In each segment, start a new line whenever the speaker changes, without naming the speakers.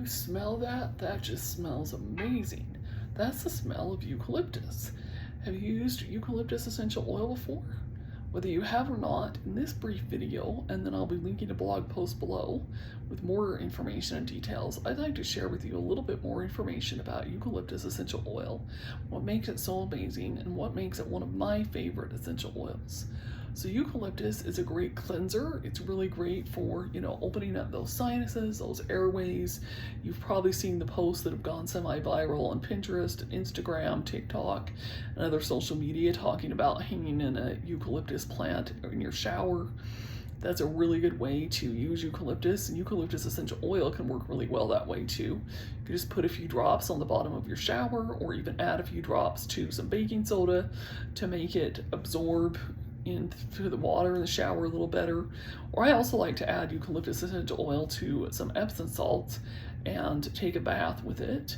you smell that? That just smells amazing. That's the smell of eucalyptus. Have you used eucalyptus essential oil before? Whether you have or not, in this brief video, and then I'll be linking a blog post below with more information and details, I'd like to share with you a little bit more information about eucalyptus essential oil, what makes it so amazing, and what makes it one of my favorite essential oils. So eucalyptus is a great cleanser. It's really great for, opening up those sinuses, those airways. You've probably seen the posts that have gone semi-viral on Pinterest, Instagram, TikTok, and other social media talking about hanging in a eucalyptus plant in your shower. That's a really good way to use eucalyptus, and eucalyptus essential oil can work really well that way too. You can just put a few drops on the bottom of your shower, or even add a few drops to some baking soda to make it absorb into the water in the shower a little better. Or I also like to add eucalyptus essential oil to some Epsom salts and take a bath with it.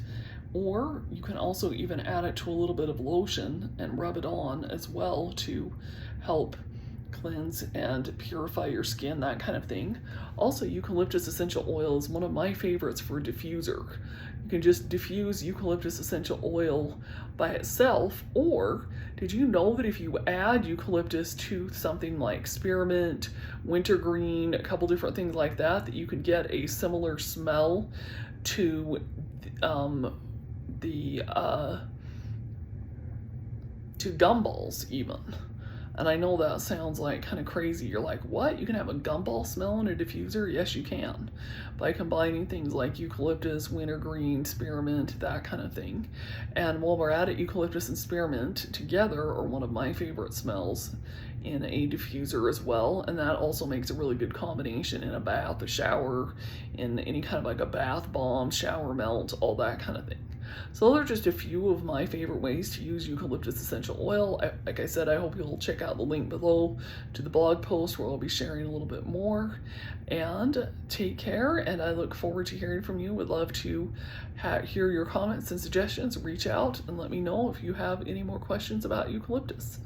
Or you can also even add it to a little bit of lotion and rub it on as well to help cleanse and purify your skin, that kind of thing. Also, eucalyptus essential oil is one of my favorites for a diffuser. You can just diffuse eucalyptus essential oil by itself, or did you know that if you add eucalyptus to something like spearmint, wintergreen, a couple different things like that, that you can get a similar smell to gumballs even. And I know that sounds like kind of crazy. You're like, what? You can have a gumball smell in a diffuser? Yes, you can. By combining things like eucalyptus, wintergreen, spearmint, that kind of thing. And while we're at it, eucalyptus and spearmint together are one of my favorite smells in a diffuser as well. And that also makes a really good combination in a bath, a shower, in any kind of like a bath bomb, shower melt, all that kind of thing. So those are just a few of my favorite ways to use eucalyptus essential oil. Like I said, I hope you'll check out the link below to the blog post where I'll be sharing a little bit more. And take care, and I look forward to hearing from you. Would love to hear your comments and suggestions. Reach out and let me know if you have any more questions about eucalyptus.